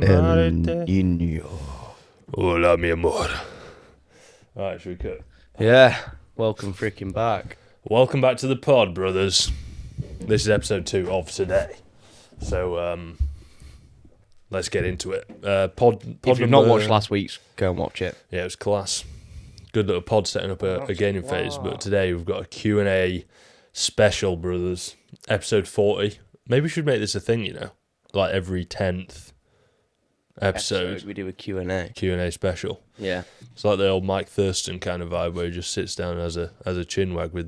Niño. Hola, mi amor. Alright, should we cut? Yeah, welcome freaking back. Welcome back to the pod, brothers. This is episode 2 of today. So, let's get into it. Pod If you've number, not watched last week's, go and watch it. Yeah, it was class. Good little pod setting up a gaming phase. But today we've got a Q&A special, brothers. Episode 40. Maybe we should make this a thing, you know? Like every 10th episode we do a Q&A. Q&A special. Yeah. It's like the old Mike Thurston kind of vibe where he just sits down as a chinwag with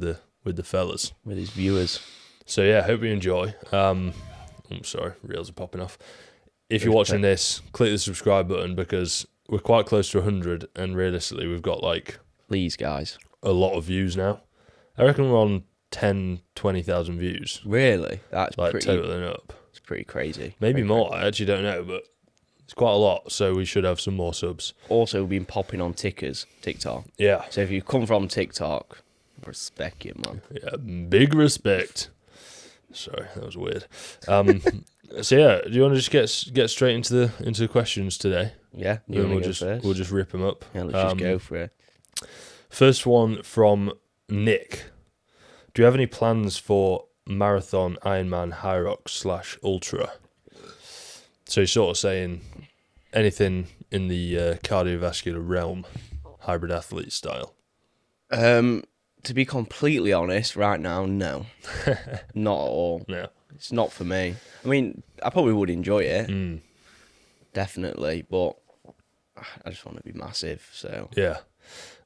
the fellas. With his viewers. So yeah, hope you enjoy. I'm sorry, reels are popping off. If you're watching this, click the subscribe button because we're quite close to 100 and realistically we've got like Please, guys. a lot of views now. I reckon we're on 20,000 views. Really? That's Like pretty totaling up. It's pretty crazy. Maybe Very more, crazy. I actually don't know, but it's quite a lot, so we should have some more subs. Also, we've been popping on TikTok. Yeah. So if you come from TikTok, respect you, man. Yeah, big respect. Sorry, that was weird. So yeah, do you want to just get straight into the questions today? Yeah, Then wanna we'll go just first? we'll just rip them up. Yeah, let's just go for it. First one from Nick. Do you have any plans for marathon, Ironman, High Rocks / Ultra? So he's sort of saying anything in the cardiovascular realm, hybrid athlete style. To be completely honest, right now, no. Not at all. No. It's not for me. I mean, I probably would enjoy it. Mm. Definitely, but I just want to be massive, so Yeah,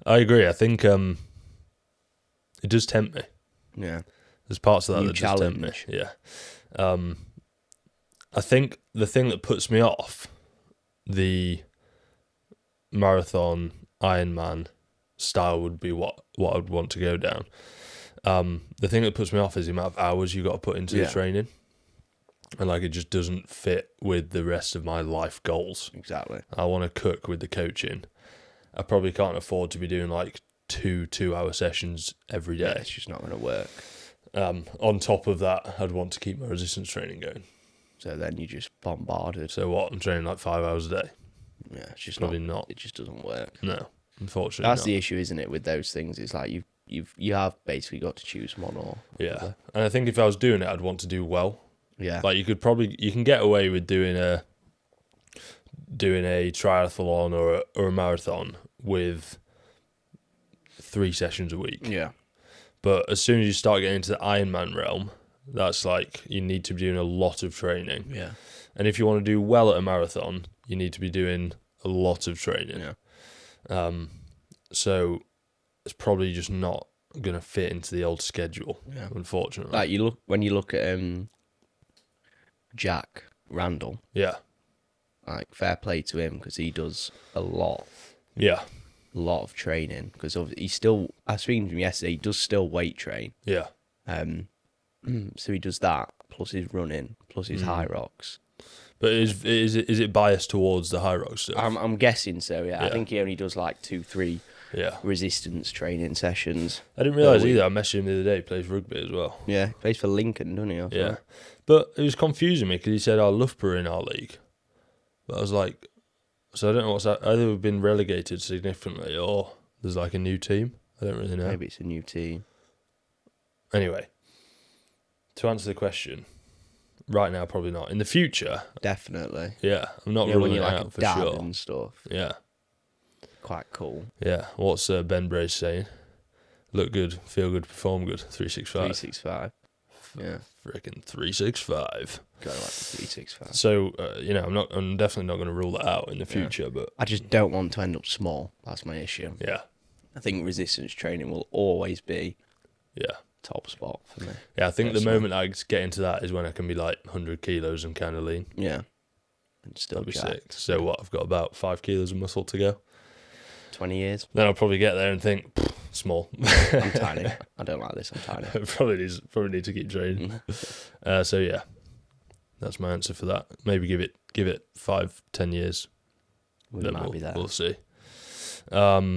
I agree. I think it does tempt me. yeah. There's parts of that New that does tempt me. challenge. Yeah. I think the thing that puts me off the marathon, Ironman style would be what I'd want to go down. The thing that puts me off is the amount of hours you got to put into the training. And like it just doesn't fit with the rest of my life goals. Exactly. I want to cook with the coaching. I probably can't afford to be doing like two-hour sessions every Yeah, day. it's just not going to work. On top of that, I'd want to keep my resistance training going. So then you just bombarded. So what? I'm training like 5 hours a day. Yeah, it's just Probably not. It just doesn't work. No, unfortunately That's not. the issue, isn't it? With those things, it's like you have basically got to choose one or Yeah, other. and I think if I was doing it, I'd want to do well. Yeah. Like you can get away with doing a triathlon or a marathon with 3 sessions a week. Yeah. But as soon as you start getting into the Ironman realm, that's like you need to be doing a lot of training. Yeah. And if you want to do well at a marathon, you need to be doing a lot of training. Yeah. So it's probably just not going to fit into the old schedule, Yeah. unfortunately. Like when you look at Jack Randall, Yeah. like fair play to him because he does a lot Yeah. of training because he's still. I was speaking to him yesterday. He does still weight train. Yeah. So he does that plus his running plus his high rocks. But is it biased towards the high rock stuff? I'm guessing so. Yeah. Yeah. I think he only does like 2-3 Yeah. resistance training sessions. I didn't realise per week. either. I messaged him the other day. He plays rugby as well. Yeah, he plays for Lincoln, doesn't he? or Yeah. something? But it was confusing me because he said, Loughborough in our league. But I was like, so I don't know what's that. Either we've been relegated significantly or there's like a new team. I don't really know. Maybe it's a new team. Anyway, to answer the question, right now probably not. In the future, Definitely. yeah, I'm not Yeah, when ruling you're it like out a for dad sure. and stuff. Yeah, Quite cool. yeah. What's Ben Brace saying? Look good, feel good, perform good. 365. 365. Yeah. Freaking 365. Go like the 365. So I'm definitely not going to rule that out in the future. But I just don't want to end up small. That's my issue. yeah, I think resistance training will always be yeah. top spot for me. Yeah, I think the Personally. moment I get into that is when I can be like 100 kilos and kind of lean. Yeah. And still That'd be jacked. sick. So what? I've got about 5 kilos of muscle to go. 20 years. Then I'll probably get there and think, small. I'm tiny. I don't like this. I'm tiny. probably need to keep training. So yeah, that's my answer for that. Maybe give it 5-10 years. We Then might be there. We'll see. I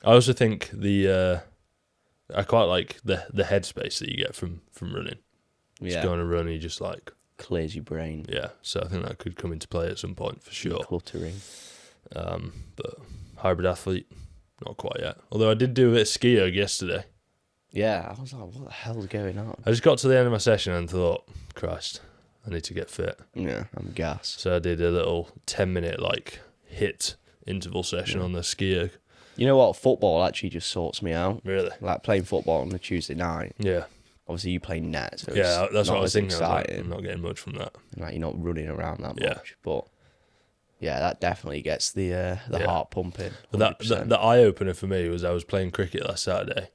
also think I quite like the headspace that you get from running. Just Yeah. go on a run and you just like clears your brain. Yeah, so I think that could come into play at some point for sure. Cluttering. But hybrid athlete, not quite yet. Although I did do a bit of ski erg yesterday. Yeah, I was like, what the hell's going on? I just got to the end of my session and thought, Christ, I need to get fit. Yeah, I'm gassed. So I did a little 10-minute like HIIT interval session on the ski erg. You know what? Football actually just sorts me out. Really? Like playing football on a Tuesday night. Yeah. Obviously, you play net, so Yeah, it's that's not what I was as thinking. I was like, exciting. I'm not getting much from that. Like you're not running around that Yeah. much, but yeah, that definitely gets the heart pumping. But the eye opener for me was I was playing cricket last Saturday,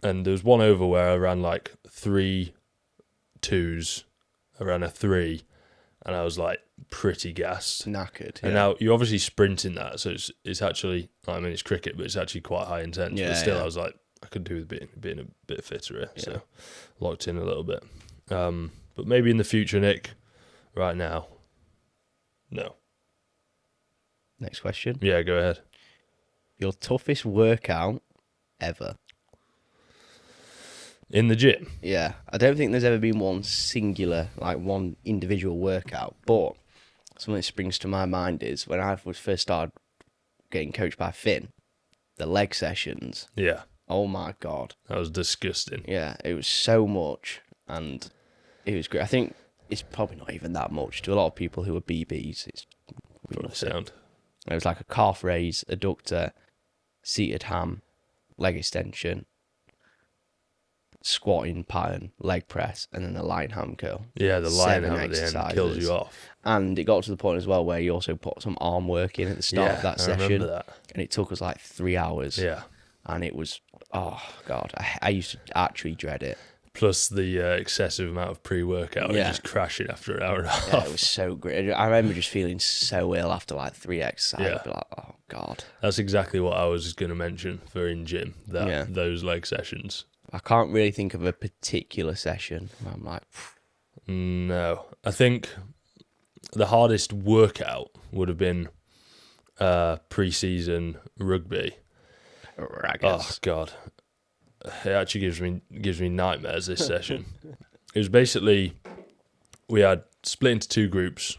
and there was one over where I ran like 3 2s, I ran a 3, and I was like pretty gassed. Knackered. And now you're obviously sprinting that, so it's actually, I mean, it's cricket, but it's actually quite high intense. Yeah, but still, yeah. I was like, I could do with being a bit fitter here, so locked in a little bit. But maybe in the future, Nick. Right now, no. Next question. Yeah, go ahead. Your toughest workout ever? In the gym? Yeah, I don't think there's ever been one singular, like one individual workout, but something that springs to my mind is when I was first started getting coached by Finn, the leg sessions. Yeah. Oh my God. That was disgusting. Yeah, it was so much, and it was great. I think it's probably not even that much to a lot of people who are BBs. It's Probably sound. It was like a calf raise, adductor, seated ham, leg extension, squatting pattern, leg press, and then a line ham curl. Yeah, the line 7 ham at the end exercises. kills you off. And it got to the point as well where you also put some arm work in at the start of that I session. remember that. And it took us like 3 hours. Yeah. And it was, oh God, I used to actually dread it. Plus the excessive amount of pre-workout, Yeah. just crashing after an hour and a half. Yeah, it was so great. I remember just feeling so ill after like 3 exercises. Yeah. I'd be like, oh God. That's exactly what I was going to mention for in gym, those leg sessions. I can't really think of a particular session where I'm like, No. I think the hardest workout would have been pre-season rugby. raggers. Oh God, it actually gives me nightmares. This session. It was basically we had split into 2 groups.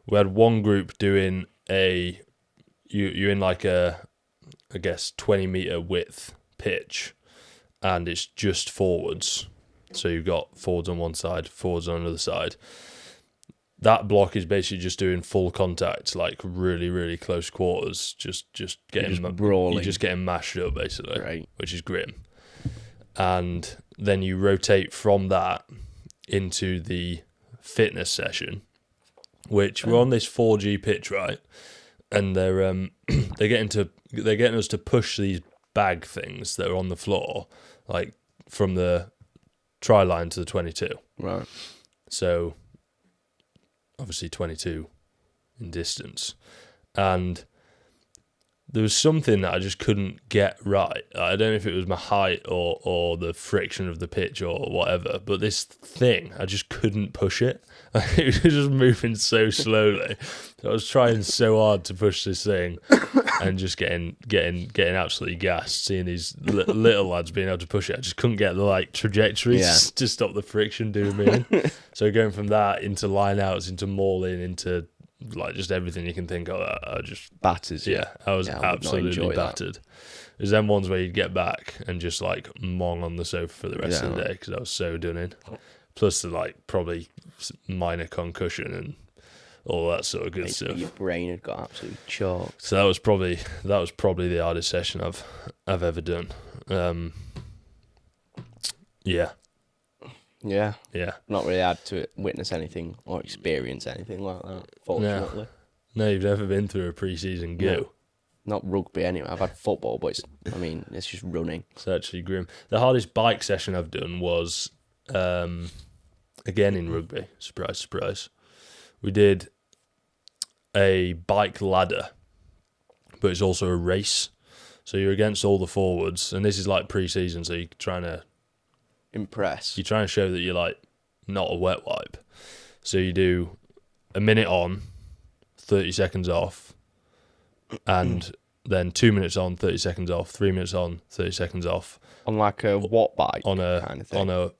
We had one group doing you're in like a, I guess 20-meter width pitch, and it's just forwards. So you've got forwards on one side, forwards on another side. That block is basically just doing full contact, like really, really close quarters, just getting brawling. You're just getting mashed up basically, Right. which is grim. And then you rotate from that into the fitness session, which we're on this 4G pitch, right? And they're they're getting us to push these bag things that are on the floor, like from the try line to the 22. Right. So obviously 22 in distance, and there was something that I just couldn't get right. I don't know if it was my height or the friction of the pitch or whatever, but this thing, I just couldn't push it. It was just moving so slowly. So I was trying so hard to push this thing and just getting absolutely gassed, seeing these little lads being able to push it. I just couldn't get the like trajectories to stop the friction doing me in. So going from that into line outs, into mauling, into like just everything you can think of, I just Batters. I was I would not absolutely enjoy that. battered. It was them ones where you'd get back and just like mong on the sofa for the rest of the day because I was so done in. Plus the like probably minor concussion and all that sort of good stuff. Your brain had got absolutely chalked. So that was probably the hardest session I've ever done. Yeah. Yeah. Yeah. Not really had to witness anything or experience anything like that, fortunately. No, you've never been through a pre-season go. No. Not rugby anyway. I've had football, but it's just running. It's actually grim. The hardest bike session I've done was again in rugby. Surprise, surprise. We did a bike ladder, but it's also a race. So you're against all the forwards, and this is like pre-season, so you're trying to show that you're like not a wet wipe. So you do a minute on, 30 seconds off, and then 2 minutes on, 30 seconds off, 3 minutes on, 30 seconds off. On like a watt bike On a kind of thing.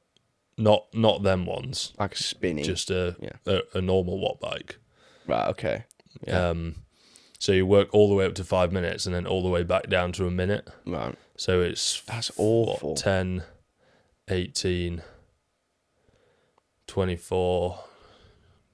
not them ones. Like a spinning. Just a normal watt bike. Right. Okay. Yeah. So you work all the way up to 5 minutes and then all the way back down to a minute. Right. So it's That's awful. 10, 18, 24,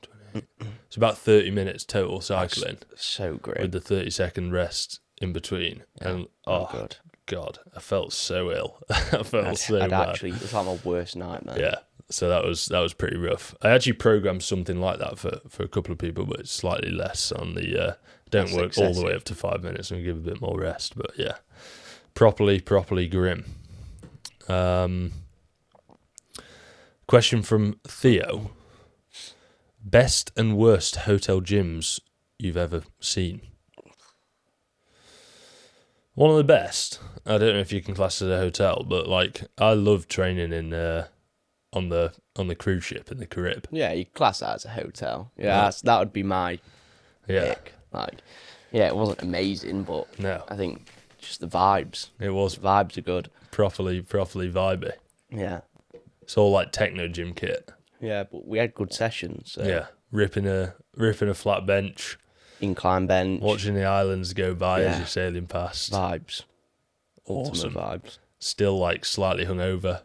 28. It's about 30 minutes total cycling. That's so great. With the 30-second rest in between. Yeah. And God. God, I felt so ill. I felt so bad. Actually, it was like my worst nightmare. Yeah. So that was pretty rough. I actually programmed something like that for a couple of people, but it's slightly less on the don't That's work excessive. all the way up to 5 minutes and give a bit more rest. But yeah, properly grim. Question from Theo: best and worst hotel gyms you've ever seen? One of the best. I don't know if you can class it as a hotel, but like I love training in on the cruise ship in the Carib. Yeah, you class that as a hotel. Yeah, that would be my pick. Like, yeah, it wasn't amazing, but No, I think just the vibes. it was The vibes are good. properly vibey. Yeah. It's all like techno gym kit. Yeah, but we had good sessions. So. Yeah, ripping a flat bench, Incline bench. watching the islands go by as Yeah. you're sailing past. Vibes. Awesome. Ultimate vibes. Still like slightly hungover.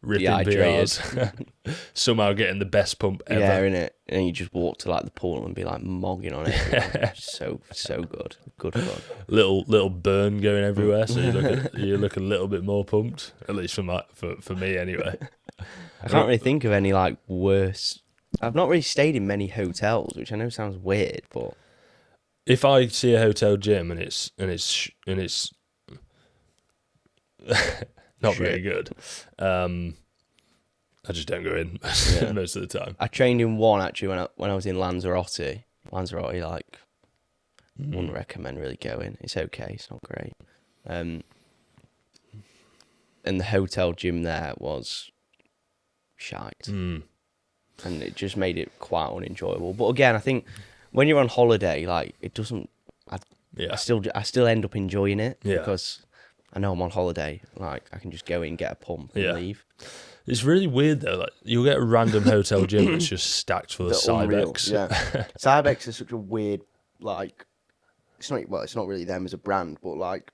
Ripping Dehydrated. BRs. Somehow getting the best pump ever. Yeah, innit? And then you just walk to like the pool and be like mogging on it. so good. Good fun. Little burn going everywhere, so you look a little bit more pumped. At least for me anyway. I can't really think of any like worse. I've not really stayed in many hotels, which I know sounds weird, but If I see a hotel gym and it's not very good, I just don't go in most of the time. I trained in one actually when I was in Lanzarote. Lanzarote, like, wouldn't recommend really going. It's okay, it's not great. And the hotel gym there was shite. And it just made it quite unenjoyable. But again, I think when you're on holiday, like, it doesn't. I still end up enjoying it because I know I'm on holiday. Like, I can just go in, get a pump, and leave. It's really weird though. Like you'll get a random hotel gym that's just stacked full of Cybex. Yeah, Cybex is such a weird, like, it's not really them as a brand, but like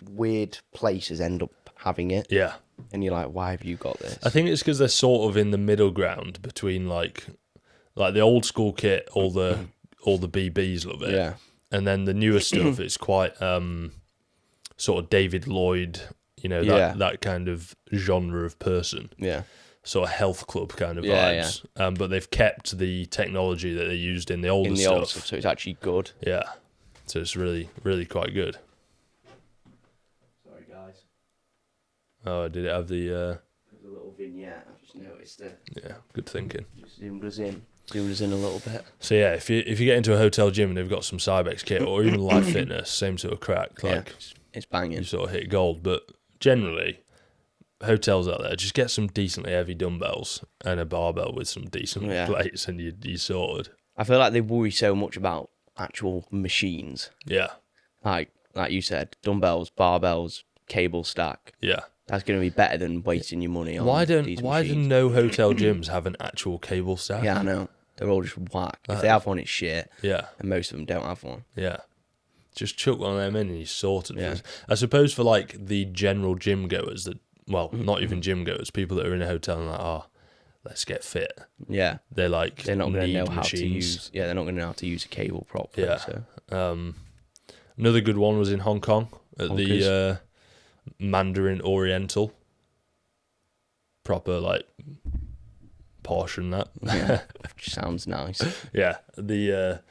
weird places end up having it. Yeah. And you're like, why have you got this? I think it's because they're sort of in the middle ground between like the old school kit, all the BBs love it. Yeah. And then the newer stuff is quite sort of David Lloyd, that kind of genre of person. Yeah. Sort of health club kind of vibes. Yeah. But they've kept the technology that they used in the older stuff. So it's actually good. Yeah. So it's really, really quite good. Sorry, guys. Oh, did it have the... There's a little vignette. I just noticed it. Yeah, good thinking. Just zoomed us in a little bit. So yeah, if you get into a hotel gym and they've got some Cybex kit or even Life Fitness, same sort of crack, like it's banging. You sort of hit gold. But generally, hotels out there, just get some decently heavy dumbbells and a barbell with some decent plates, and you sorted. I feel like they worry so much about actual machines. Yeah. Like you said, dumbbells, barbells, cable stack. Yeah. That's going to be better than wasting your money on Why do machines. no hotel gyms have an actual cable stack? Yeah, I know. They're all just whack. If they have one, it's shit. Yeah. And most of them don't have one. Yeah. Just chuck one of them in and you're sorted. Yeah. I suppose for like the general gym goers that, well, not even gym goers, people that are in a hotel and like, let's get fit. Yeah. They're not going to know how machines. to use. Yeah, they're not going to know how to use a cable properly. Yeah. So. Another good one was in Hong Kong at the Mandarin Oriental. Proper like portion that. Yeah. Sounds nice. Yeah. The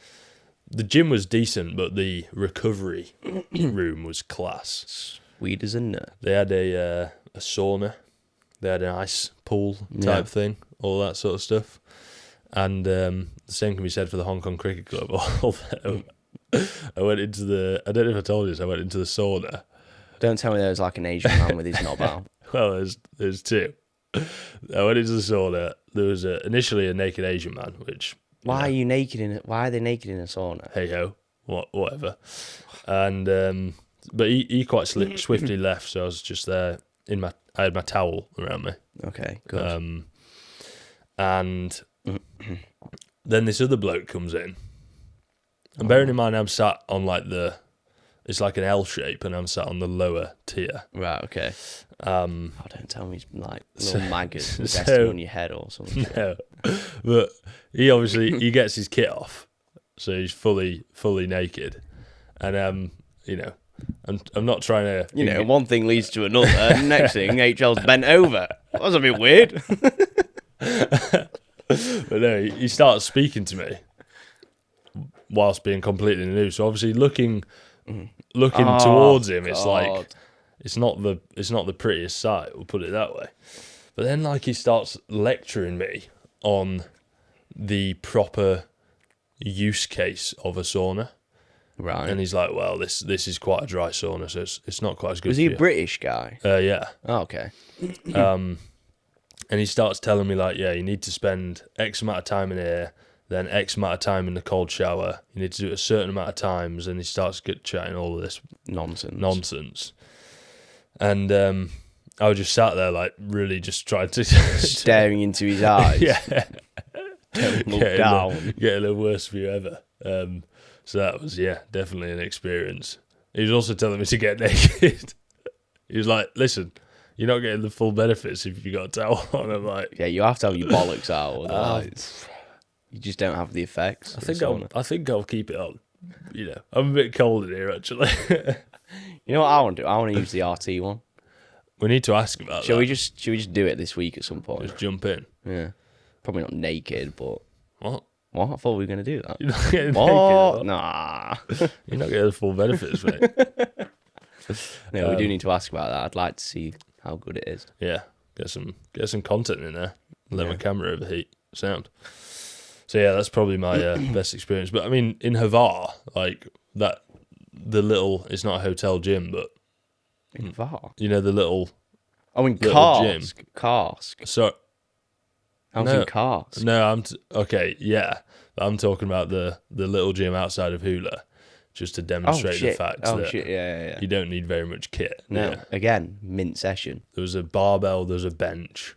gym was decent, but the recovery room was class. Sweet as a nut. They had a sauna. They had an ice pool type thing, all that sort of stuff. And the same can be said for the Hong Kong Cricket Club. Although I went into I don't know if I told you this, I went into the sauna. Don't tell me there was like an Asian man with his knob out. Well, there's two. I went into the sauna. There was initially a naked Asian man, which... Why are they naked in a sauna? Hey ho, whatever. And but he quite swiftly left, so I was just there in my I had my towel around me. Okay, good. And then this other bloke comes in. And bearing in mind, I'm sat on like it's like an L shape, and I'm sat on the lower tier. Right, okay. Oh, don't tell me he's like little maggots resting so- on your head or something. No, but he gets his kit off, so he's fully naked, and I'm not trying to One thing leads to another. Next thing, HL's bent over. That's a bit weird. but no, he starts speaking to me whilst being completely nude. So obviously looking towards him, it's like God. it's not the prettiest sight. We'll put it that way. But then like he starts lecturing me on the proper use case of a sauna. Right. And he's like, well, this is quite a dry sauna, so it's not quite as good Was for he you. a British guy? Yeah. Oh, okay. And he starts telling me, like, yeah, you need to spend X amount of time in here, then X amount of time in the cold shower. You need to do it a certain amount of times. And he starts chatting all of this nonsense. And I was just sat there, like, really just trying to... Staring into his eyes. Yeah. Don't look down. Getting the worst view ever. So that was, definitely an experience. He was also telling me to get naked. He was like, listen, you're not getting the full benefits if you got a towel on. I'm like... Yeah, you have to have your bollocks out, otherwise you just don't have the effects. I think I'll keep it on. I'm a bit cold in here, actually. You know what I want to do? I want to use the RT one. We need to ask about Should that. we just do it this week at some point? Just jump in. Yeah. Probably not naked, but What? what? I thought we were going to do that. You're not getting What? naked. Nah. You're not getting the full benefits, mate. No, we do need to ask about that. I'd like to see how good it is. Yeah, get some content in there. Let my camera overheat. Sound. So yeah, that's probably my best experience. But I mean, in Havar, like that, it's not a hotel gym, but In VAR? the little. Oh, in Little Karsk. Karsk. So I was in Karsk. no, okay, yeah, but I'm talking about the little gym outside of Hula, just to demonstrate the fact that Yeah. you don't need very much kit. No, Yeah. again, mint session. There was a barbell, there's a bench,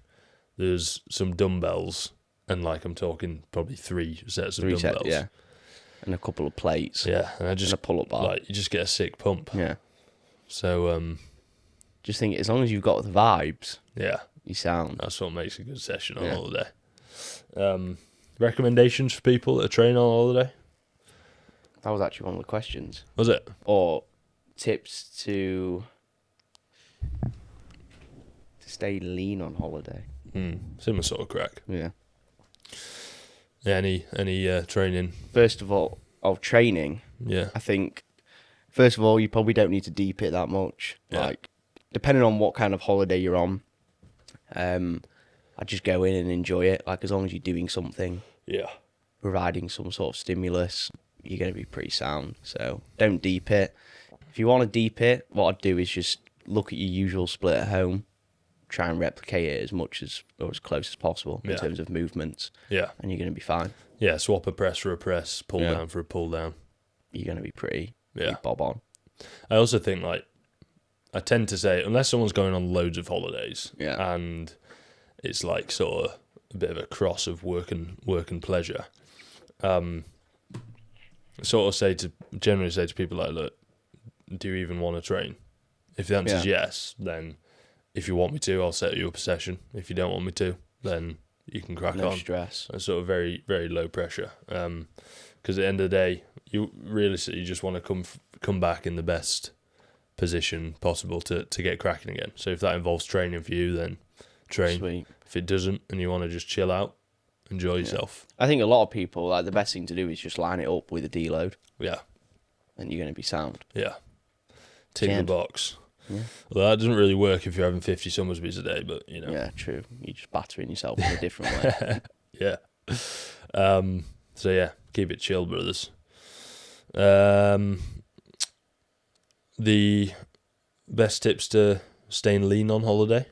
there's some dumbbells, and like I'm talking probably 3 sets of dumbbells. Yeah. And a couple of plates. Yeah, and I And just a pull-up bar. like you just get a sick pump. Yeah. So Just think, as long as you've got the vibes, yeah, you sound. that's what makes a good session on holiday. Recommendations for people that are training on holiday? That was actually one of the questions. Was it? Or tips to stay lean on holiday. Similar sort of crack. Yeah. Yeah, any training? First of all, of training, Yeah. I think, first of all, you probably don't need to deep it that much. Yeah. Like, depending on what kind of holiday you're on, I'd just go in and enjoy it. Like, as long as you're doing something, Yeah. providing some sort of stimulus, you're going to be pretty sound. So don't deep it. If you want to deep it, what I'd do is just look at your usual split at home, try and replicate it as much as or as close as possible in terms of movements, Yeah. and you're going to be fine. Yeah, swap a press for a press, pull down for a pull down. You're going to be pretty Yeah. bob on. I also think, like, I tend to say, unless someone's going on loads of holidays and it's like sort of a bit of a cross of work and pleasure, generally say to people like, look, do you even want to train? If the answer is yes, then if you want me to, I'll set you up a session. If you don't want me to, then you can crack No on. stress. It's sort of very, very low pressure. Because at the end of the day, you realistically just want to come back in the best position possible to get cracking again. So if that involves training for you, then train. Sweet. If it doesn't, and you want to just chill out, enjoy yourself. I think a lot of people, like, the best thing to do is just line it up with a deload, Yeah, and you're going to be sound. yeah. Tick the Champ. box. Yeah. Well, that doesn't really work if you're having 50 Summersbys a day, but you know. Yeah, true. You're just battering yourself in a different way. Yeah. So yeah, keep it chill, brothers. The best tips to staying lean on holiday?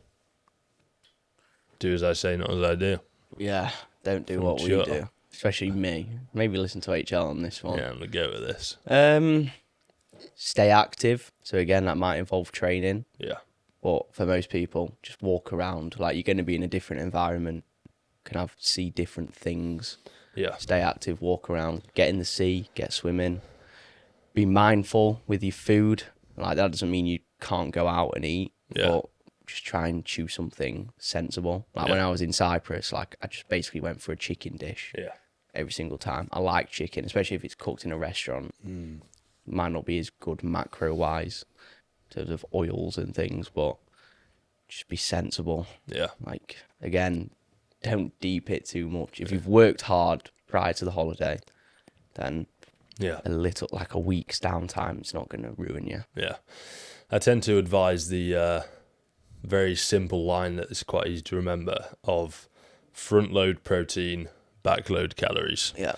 Do as I say, not as I do. Yeah, don't do what we do. Especially me. Maybe listen to HL on this one. Yeah, I'm gonna go with this. Stay active. So again, that might involve training. Yeah. But for most people, just walk around. Like, you're going to be in a different environment, see different things. Yeah. Stay active, walk around, get in the sea, get swimming. Be mindful with your food. Like, that doesn't mean you can't go out and eat, but just try and chew something sensible. Like, when I was in Cyprus, like, I just basically went for a chicken dish every single time. I like chicken, especially if it's cooked in a restaurant. Might not be as good macro-wise in terms of oils and things, but just be sensible. Yeah. Like, again, don't deep it too much. If you've worked hard prior to the holiday, then a week's downtime is not going to ruin you. Yeah. I tend to advise the very simple line that is quite easy to remember of front load protein, back load calories. Yeah.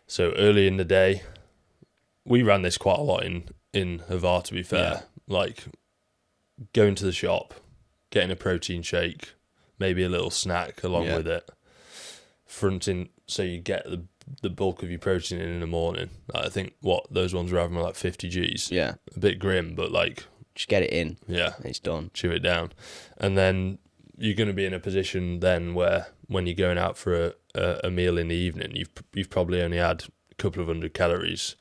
So early in the day, we ran this quite a lot in Havar, to be fair. Like, going to the shop, getting a protein shake, maybe a little snack along with it, fronting, so you get the bulk of your protein in the morning. Like, I think those ones were having like 50 Gs. Yeah. A bit grim, but like, just get it in. Yeah. It's done. Chew it down. And then you're going to be in a position then where when you're going out for a meal in the evening, you've probably only had a couple of 100 calories,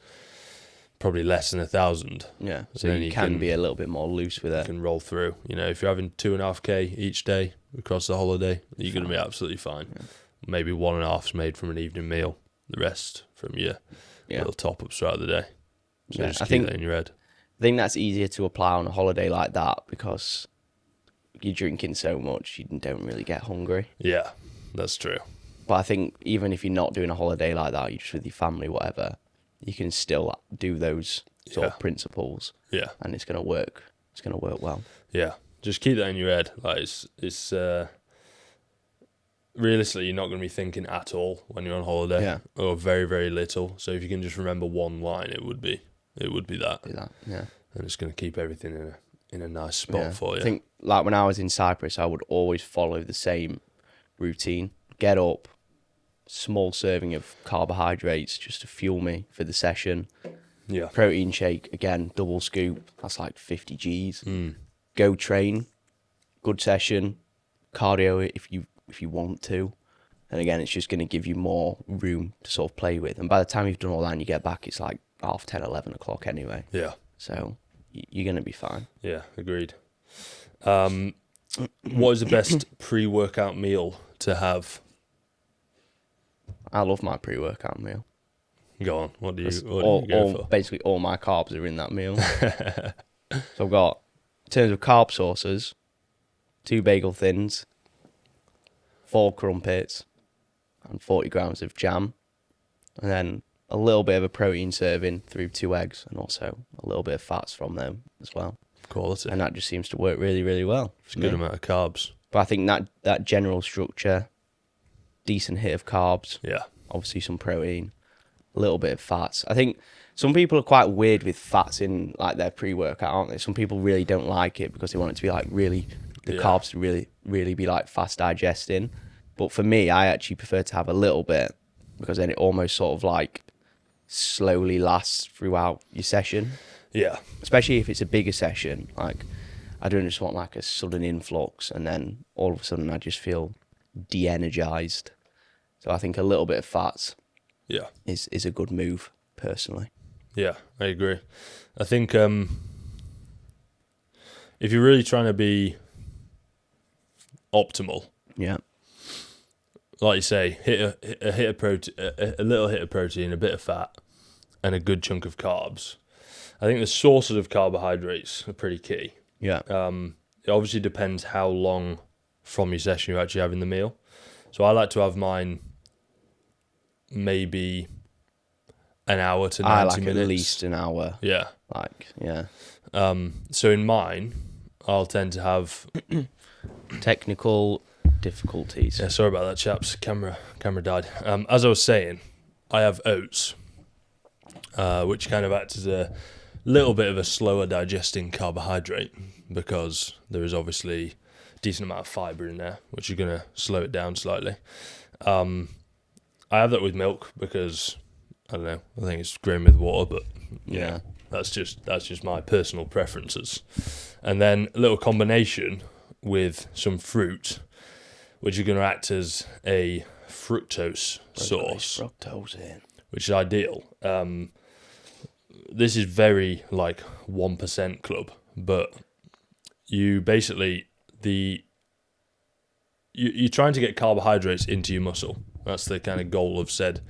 probably less than 1,000. Yeah. So you can be a little bit more loose with it. You can roll through. You know, if you're having 2.5K each day across the holiday, you're going to be absolutely fine. Yeah. Maybe 1.5's made from an evening meal. The rest from your little top-ups throughout the day. So just keep that in your head. I think that's easier to apply on a holiday like that because you're drinking so much, you don't really get hungry. Yeah, that's true. But I think even if you're not doing a holiday like that, you're just with your family, whatever, you can still do those sort of principles. Yeah. And it's going to work. It's going to work well. Yeah. Just keep that in your head. Like, it's realistically, you're not going to be thinking at all when you're on holiday. Yeah. Or very, very little. So if you can just remember one line, it would be that. Do that, yeah. And it's going to keep everything in a nice spot for you. I think, like, when I was in Cyprus, I would always follow the same routine. Get up, small serving of carbohydrates just to fuel me for the session. Yeah. Protein shake, again, double scoop. That's like 50 Gs. Go train. Good session. Cardio if you want to. And again, it's just going to give you more room to sort of play with. And by the time you've done all that and you get back, it's like 10:30, 11 o'clock anyway. Yeah. So you're going to be fine. Yeah, agreed. What is the best pre-workout meal to have? I love my pre-workout meal. Go on. What do you go for? Basically, all my carbs are in that meal. So I've got, in terms of carb sources, 2 bagel thins, 4 crumpets, and 40 grams of jam. And then a little bit of a protein serving through 2 eggs, and also a little bit of fats from them as well. Quality. And that just seems to work really, really well. It's a good amount of carbs. But I think that general structure, decent hit of carbs, yeah, obviously some protein, a little bit of fats. I think some people are quite weird with fats in like their pre-workout, aren't they? Some people really don't like it because they want it to be like really, the carbs to really, really be like fast digesting. But for me, I actually prefer to have a little bit because then it almost sort of like slowly lasts throughout your session. Yeah. Especially if it's a bigger session. Like, I don't just want like a sudden influx and then all of a sudden I just feel de-energized. So I think a little bit of fats is a good move, personally. Yeah, I agree. I think if you're really trying to be optimal, like you say, hit a protein, a little hit of protein, a bit of fat, and a good chunk of carbs. I think the sources of carbohydrates are pretty key. Yeah. It obviously depends how long from your session you're actually having the meal. So I like to have mine maybe an hour to 90 minutes. At least an hour. Yeah. So in mine, I'll tend to have technical difficulties. Yeah, sorry about that, chaps. Camera died. As I was saying, I have oats, which kind of acts as a little bit of a slower digesting carbohydrate because there is obviously a decent amount of fibre in there, which is going to slow it down slightly. I have that with milk because, I don't know, I think it's grain with water, but yeah. That's just my personal preferences. And then a little combination with some fruit, which is going to act as a fructose source, Fructose in. which is ideal. This is very like 1% club, but you basically you're trying to get carbohydrates into your muscle. That's the kind of goal of said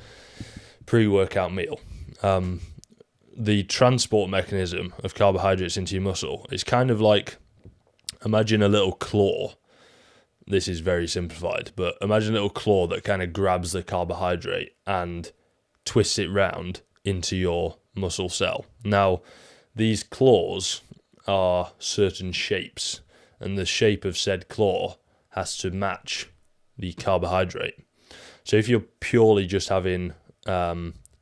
pre-workout meal. The transport mechanism of carbohydrates into your muscle is kind of like, imagine a little claw. This is very simplified, but imagine a little claw that kind of grabs the carbohydrate and twists it round into your muscle cell. Now, these claws are certain shapes, and the shape of said claw has to match the carbohydrate. So if you're purely just having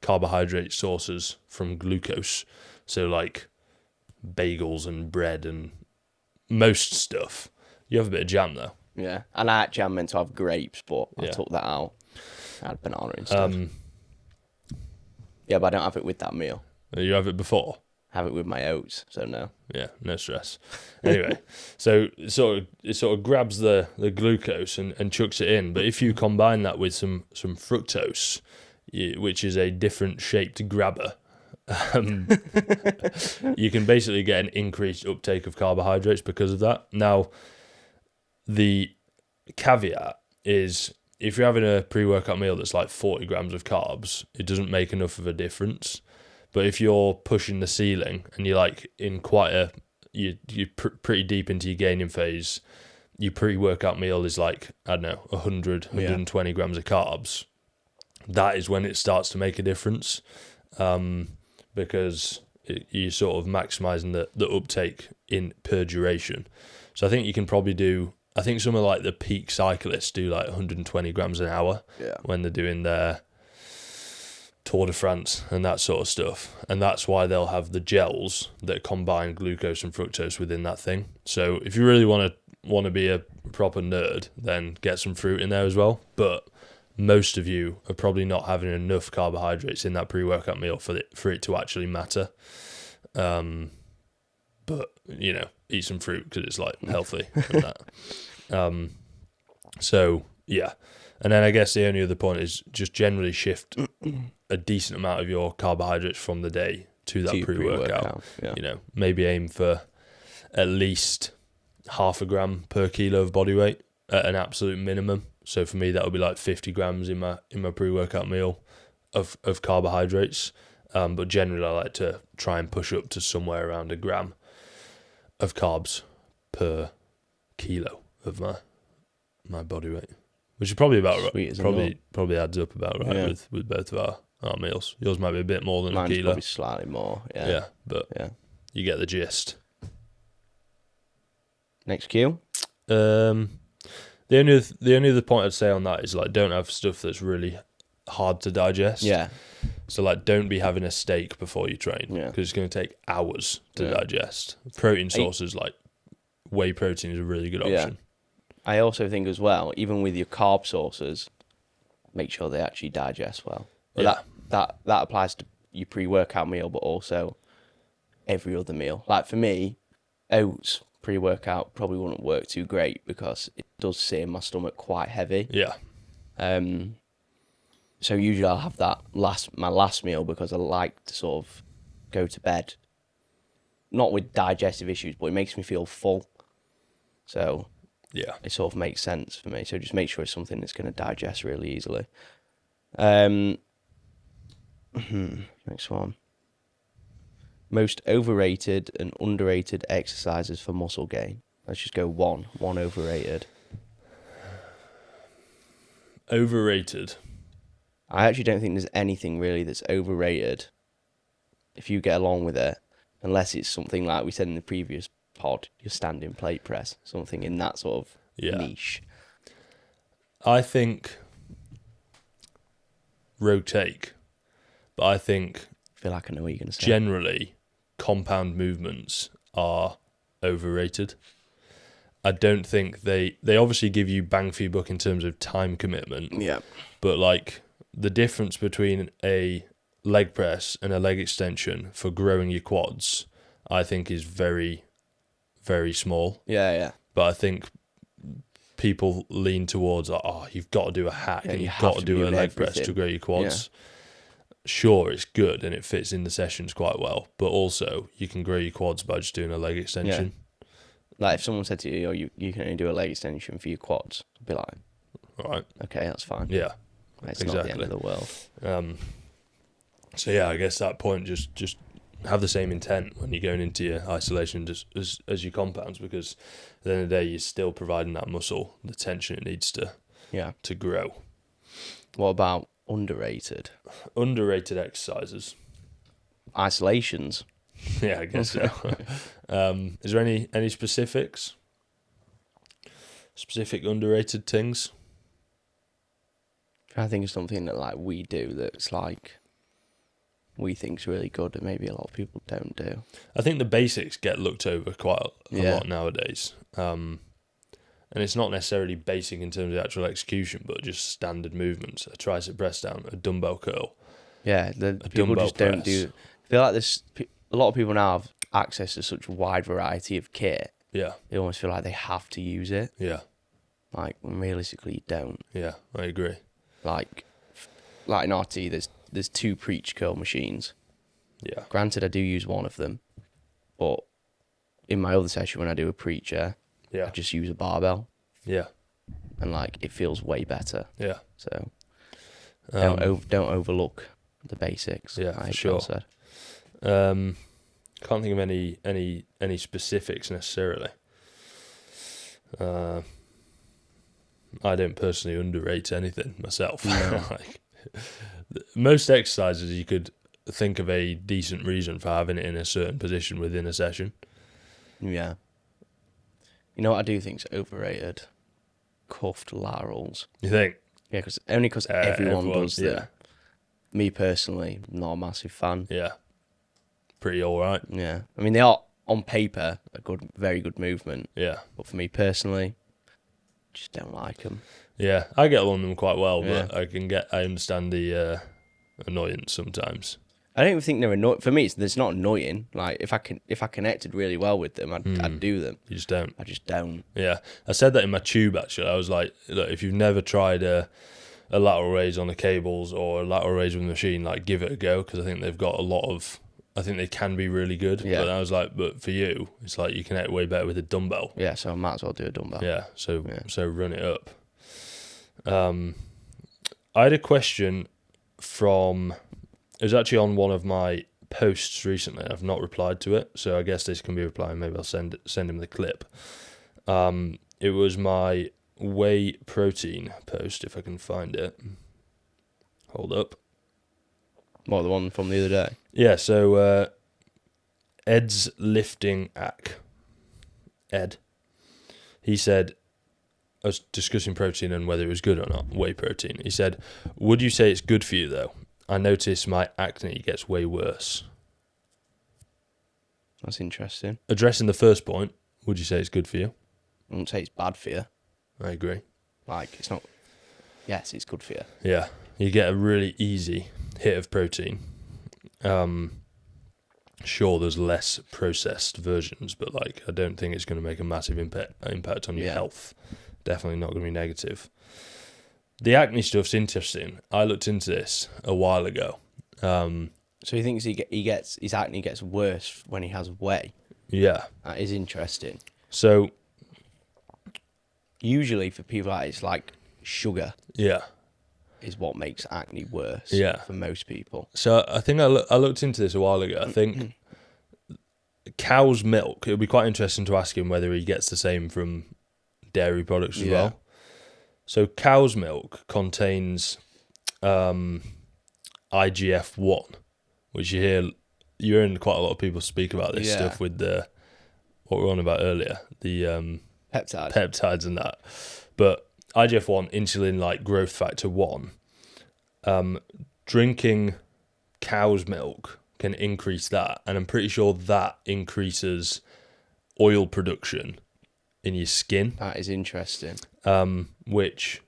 carbohydrate sources from glucose, so like bagels and bread and most stuff, you have a bit of jam though. Yeah, and I actually am meant to have grapes, but I took that out. I had banana instead. Yeah, but I don't have it with that meal. You have it before? I have it with my oats, so no. Yeah, no stress. Anyway, so it sort of grabs the glucose and chucks it in. But if you combine that with some fructose, which is a different shaped grabber, you can basically get an increased uptake of carbohydrates because of that. Now, the caveat is if you're having a pre-workout meal that's like 40 grams of carbs, it doesn't make enough of a difference. But if you're pushing the ceiling and you're like in quite you're pretty deep into your gaining phase, your pre-workout meal is like, I don't know, 100, 120 grams of carbs, that is when it starts to make a difference, because you're sort of maximizing the uptake in per duration. So I think you can probably do, I think some of like the peak cyclists do like 120 grams an hour when they're doing their Tour de France and that sort of stuff. And that's why they'll have the gels that combine glucose and fructose within that thing. So if you really want to be a proper nerd, then get some fruit in there as well. But most of you are probably not having enough carbohydrates in that pre-workout meal for it to actually matter. But, you know, eat some fruit because it's like healthy and that. So, yeah. And then I guess the only other point is just generally shift a decent amount of your carbohydrates from the day to that pre-workout. You know, maybe aim for at least 0.5 gram per kilo of body weight at an absolute minimum. So for me, that would be like 50 grams in my pre-workout meal of carbohydrates. But generally, I like to try and push up to somewhere around 1 gram of carbs per kilo of my body weight, which is probably about right. Probably adds up about right with both of our meals. Yours might be a bit more than Mine's a kilo. Probably slightly more. Yeah. But you get the gist. Next cue. The only other point I'd say on that is like don't have stuff that's really hard to digest. Yeah. So like don't be having a steak before you train because it's going to take hours to digest. Protein sources like whey protein is a really good option. I also think as well, even with your carb sources, make sure they actually digest well. But that applies to your pre-workout meal, but also every other meal. Like for me, oats pre-workout probably wouldn't work too great because it does sit in my stomach quite heavy. Yeah. So usually I'll have that my last meal because I like to sort of go to bed, not with digestive issues, but it makes me feel full. So it sort of makes sense for me. So just make sure it's something that's going to digest really easily. Next one. Most overrated and underrated exercises for muscle gain. Let's just go one overrated. Overrated. I actually don't think there's anything really that's overrated if you get along with it, unless it's something like we said in the previous pod, your standing plate press, something in that sort of niche. I think row take, but I feel like I know what you're going to say. Generally, compound movements are overrated. I don't think they obviously give you bang for your buck in terms of time commitment. Yeah. But like the difference between a leg press and a leg extension for growing your quads, I think is very, very small. Yeah. But I think people lean towards, you've got to do a hack and you you've have got to to do do a leg press to everything. grow your quads. Sure, it's good and it fits in the sessions quite well, but also you can grow your quads by just doing a leg extension. Like if someone said to you, you can only do a leg extension for your quads, I'd be like, All right. okay, that's fine. Yeah. It's not the end of the world. So yeah, I guess that point, just have the same intent when you're going into your isolation as your compounds, because at the end of the day you're still providing that muscle the tension it needs to grow. What about underrated exercises? Isolations. Yeah, I guess so. Is there any specific underrated things? I think of something that like we do that's like we think's really good that maybe a lot of people don't do. I think the basics get looked over quite a lot nowadays. And it's not necessarily basic in terms of actual execution, but just standard movements: a tricep press down, a dumbbell curl. Yeah, people just don't do. I feel like a lot of people now have access to such a wide variety of kit. Yeah, they almost feel like they have to use it. Yeah, like realistically, you don't. Yeah, I agree. Like in RT, there's 2 preach curl machines. Yeah. Granted, I do use one of them, but in my other session when I do a preacher, I just use a barbell. Yeah. And like it feels way better. Yeah. So don't overlook the basics. Yeah, for sure. Said. Can't think of any specifics necessarily. I don't personally underrate anything myself. No. Like, most exercises you could think of a decent reason for having it in a certain position within a session. Yeah. You know what I do think is overrated? Cuffed laterals. You think? Yeah, because everyone does them. Yeah. Me personally, not a massive fan. Yeah. Pretty all right. Yeah. I mean, they are, on paper, very good movement. Yeah. But for me personally, just don't like them. Yeah, I get along them quite well, but I understand the annoyance sometimes. I don't even think they're annoying. For me, it's not annoying. Like if I connected really well with them, I'd do them. You just don't. I just don't. Yeah, I said that in my tube actually. I was like, look, if you've never tried a lateral raise on the cables or a lateral raise with the machine, like give it a go, because I think they've got a lot of. I think they can be really good. Yeah. But I was like, but for you, it's like you connect way better with a dumbbell. Yeah, so I might as well do a dumbbell. Yeah, so run it up. I had a question from. It was actually on one of my posts recently. I've not replied to it, so I guess this can be replying. Maybe I'll send him the clip. It was my whey protein post, if I can find it. Hold up. What, the one from the other day? Yeah, so Ed's lifting ack. Ed. He said, I was discussing protein and whether it was good or not, whey protein. He said, would you say it's good for you though? I notice my acne gets way worse. That's interesting. Addressing the first point, would you say it's good for you? I wouldn't say it's bad for you. I agree. Like, it's not... Yes, it's good for you. Yeah. You get a really easy hit of protein. Sure, there's less processed versions, but like I don't think it's going to make a massive impact on your health. Definitely not going to be negative. The acne stuff's interesting. I looked into this a while ago. So he thinks his acne gets worse when he has whey. Yeah, that is interesting. So usually for people like it's like sugar. Yeah, is what makes acne worse. Yeah, for most people. So I think I looked into this a while ago. I think cow's milk. It would be quite interesting to ask him whether he gets the same from dairy products as well. So cow's milk contains IGF-1, which you're hearing quite a lot of people speak about this stuff with the what we were on about earlier, the peptides and that. But IGF-1, insulin like growth factor 1, drinking cow's milk can increase that, and I'm pretty sure that increases oil production in your skin. That is interesting. Which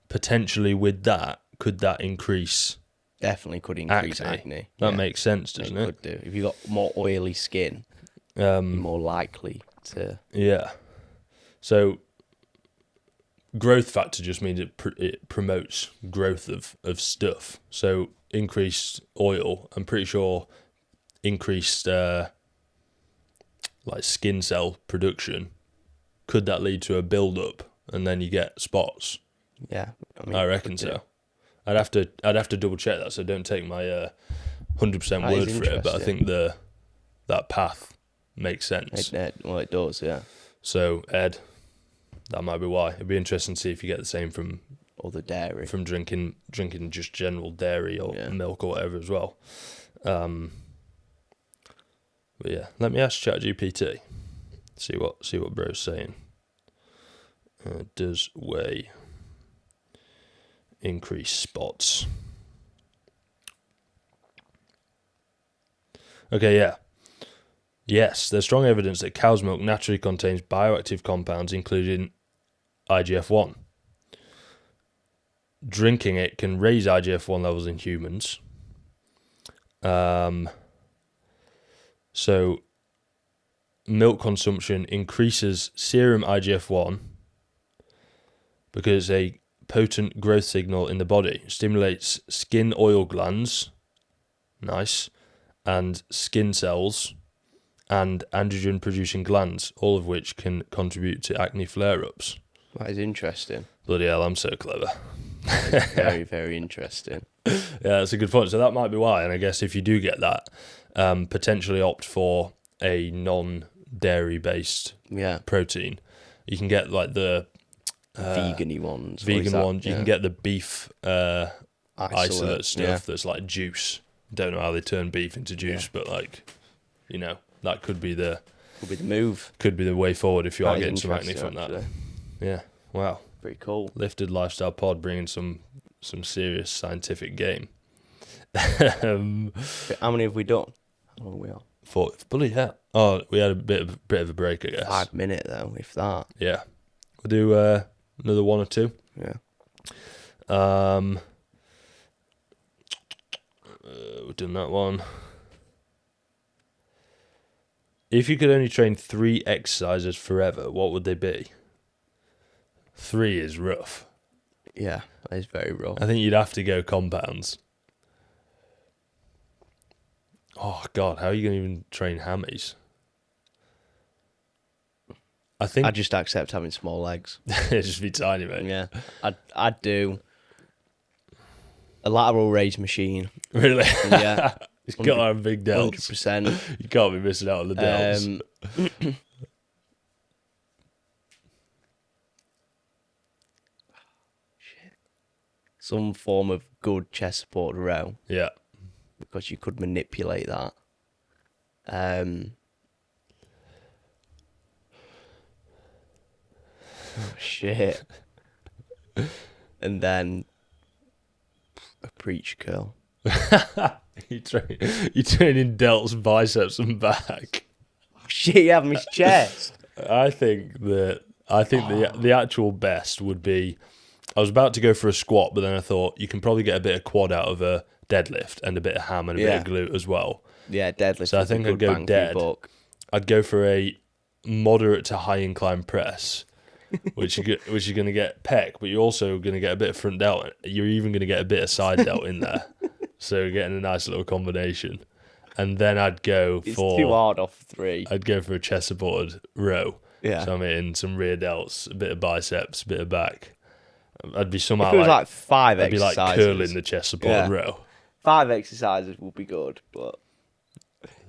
potentially with that, could that increase definitely could increase acne. That makes sense, doesn't it? Could do. If you've got more oily skin, you're more likely to. Yeah. So growth factor just means it promotes growth of stuff. So increased oil, I'm pretty sure increased like skin cell production, could that lead to a build up and then you get spots? Yeah, I reckon so. I'd have to double check that, so don't take my 100% word for it, but I think that path makes sense. Well, it does, yeah. So Ed, that might be why. It'd be interesting to see if you get the same from other dairy, from drinking just general dairy or milk or whatever as well. But yeah, let me ask ChatGPT. See what bro's saying. Does whey increase spots? Okay, yeah. Yes, there's strong evidence that cow's milk naturally contains bioactive compounds, including IGF-1. Drinking it can raise IGF-1 levels in humans. So milk consumption increases serum IGF-1 because a potent growth signal in the body stimulates skin oil glands, nice, and skin cells, and androgen-producing glands, all of which can contribute to acne flare-ups. That is interesting. Bloody hell, I'm so clever. Very, very interesting. Yeah, that's a good point. So that might be why, and I guess if you do get that, potentially opt for a non-dairy-based protein. You can get like the vegan-y ones. Vegan ones. You can get the beef isolate stuff that's like juice. Don't know how they turn beef into juice, but like, you know, that could be the move. Could be the way forward if you are getting some acne from that. Yeah. Wow. Pretty cool. Lifted Lifestyle Pod bringing some serious scientific game. How many have we done? How long are we on? 4. Bloody hell. Oh, we had a bit of a break, I guess. 5 minutes though, if that. Yeah. We'll do another 1 or 2. Yeah. We've done that one. If you could only train 3 exercises forever, what would they be? 3 is rough. Yeah, that is very rough. I think you'd have to go compounds. Oh, God, how are you going to even train hammies? I think I'd just accept having small legs. It'd just be tiny, mate. Yeah, I'd do a lateral raise machine. Really? Yeah. It's got to have big delts. 100%. You can't be missing out on the delts. Some form of good chest support row. Yeah. Because you could manipulate that. Oh, shit. And then a preach curl. You training delts, biceps, and back. Oh, shit, you have his chest. I think the actual best would be. I was about to go for a squat, but then I thought you can probably get a bit of quad out of a deadlift and a bit of ham and a bit of glute as well. Yeah, deadlift. So I think I'd go dead. I'd go for a moderate to high incline press, which you're going to get pec, but you're also going to get a bit of front delt. You're even going to get a bit of side delt in there. So you're getting a nice little combination. And then I'd go it's too hard off 3. I'd go for a chest supported row. Yeah. So I'm hitting some rear delts, a bit of biceps, a bit of back. I'd be somehow if it was like 5 I'd exercises. I'd be like curling the chest supported row. 5 exercises would be good, but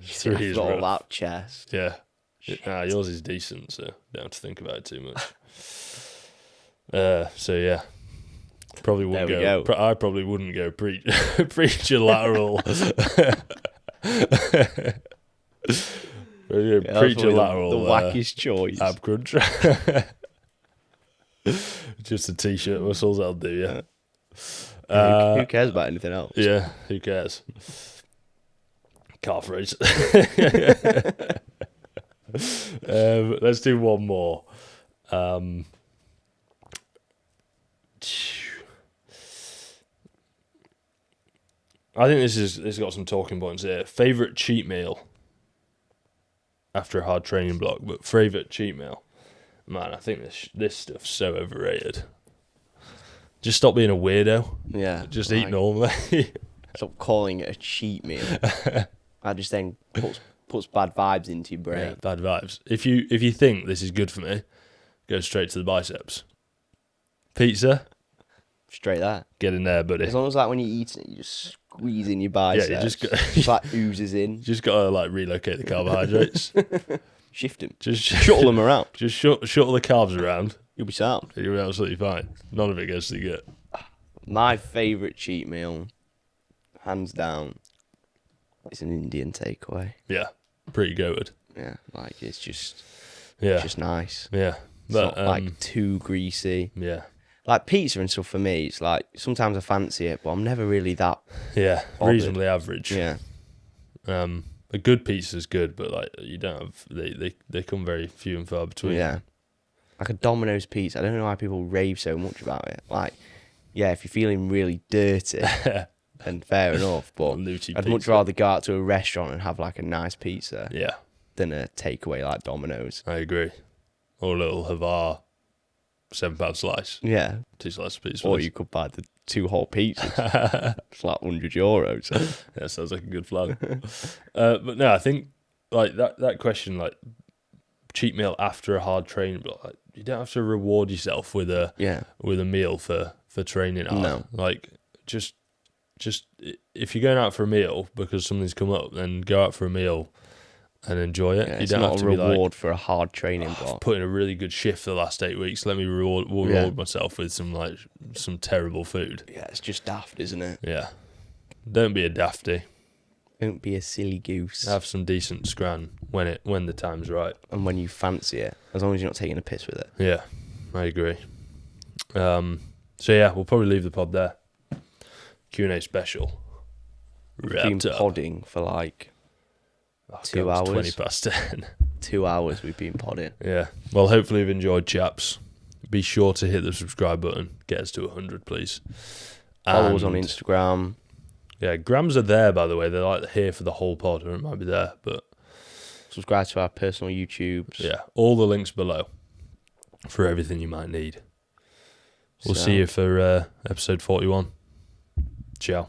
3 is all rough. that chest. Yeah. Nah, yours is decent, so don't have to think about it too much. So yeah. Probably wouldn't go. I probably wouldn't go preach a lateral. Preach a lateral. The wackiest choice. Ab crunch. Just a t-shirt muscles, that'll do, yeah. Who cares about anything else? Yeah, who cares? Calf raise. Let's do one more. I think this has got some talking points here. Favorite cheat meal after a hard training block, but favorite cheat meal. Man, I think this stuff's so overrated. Just stop being a weirdo. Yeah. Just eat normally. Stop calling it a cheat meal. That just then puts bad vibes into your brain. Yeah, bad vibes. If you think this is good for me, go straight to the biceps. Pizza, Straight there. get in there, buddy. As long as like when you're eating it, you just squeeze in your biceps. Yeah, you just like oozes in. Just gotta like relocate the carbohydrates. Shift them. Just Shuttle them around. Just shuttle the carbs around. You'll be sound. You'll be absolutely fine. None of it goes to the gut. My favourite cheat meal, hands down, is an Indian takeaway. Yeah, pretty goated. Yeah, like it's just nice. Yeah, It's not like too greasy. Yeah, Like pizza and stuff for me, it's like sometimes I fancy it, but I'm never really that. yeah, bothered. reasonably average. Yeah, A good pizza's good, but like you don't have they come very few and far between. yeah. Like a Domino's pizza, I don't know why people rave so much about it. Like, yeah, if you're feeling really dirty, then fair enough. But Nutty I'd much pizza. rather go out to a restaurant and have like a nice pizza Yeah, than a takeaway like Domino's. I agree. Or a little Havar, £7 slice, Yeah, 2 slices of pizza. or you could buy the 2 whole pizzas. It's like €100. Yeah, sounds like a good plan. But no, I think like that question, like cheat meal after a hard training block, like, you don't have to reward yourself with a meal for training hard. No. Like just if you're going out for a meal because something's come up, then go out for a meal and enjoy it. Yeah, You it's don't not have a to be like, reward for a hard training I've block. put in a really good shift for the last 8 weeks. Let me reward myself with some terrible food. Yeah, it's just daft, isn't it? Yeah. Don't be a dafty. Don't be a silly goose. Have some decent scran when the time's right. And when you fancy it, as long as you're not taking a piss with it. Yeah, I agree. So yeah, we'll probably leave the pod there. Q&A special. We've been Wrapped up. podding for like 2 God, hours. it's 10. 2 hours we've been podding. Yeah. Well, hopefully you've enjoyed, chaps. Be sure to hit the subscribe button. Get us to 100, please. Follow us on And, Instagram. Yeah, grams are there, by the way. They're like here for the whole pod, or it might be there, but Subscribe to our personal YouTubes. yeah, all the links below for everything you might need. We'll see you for episode 41. Ciao.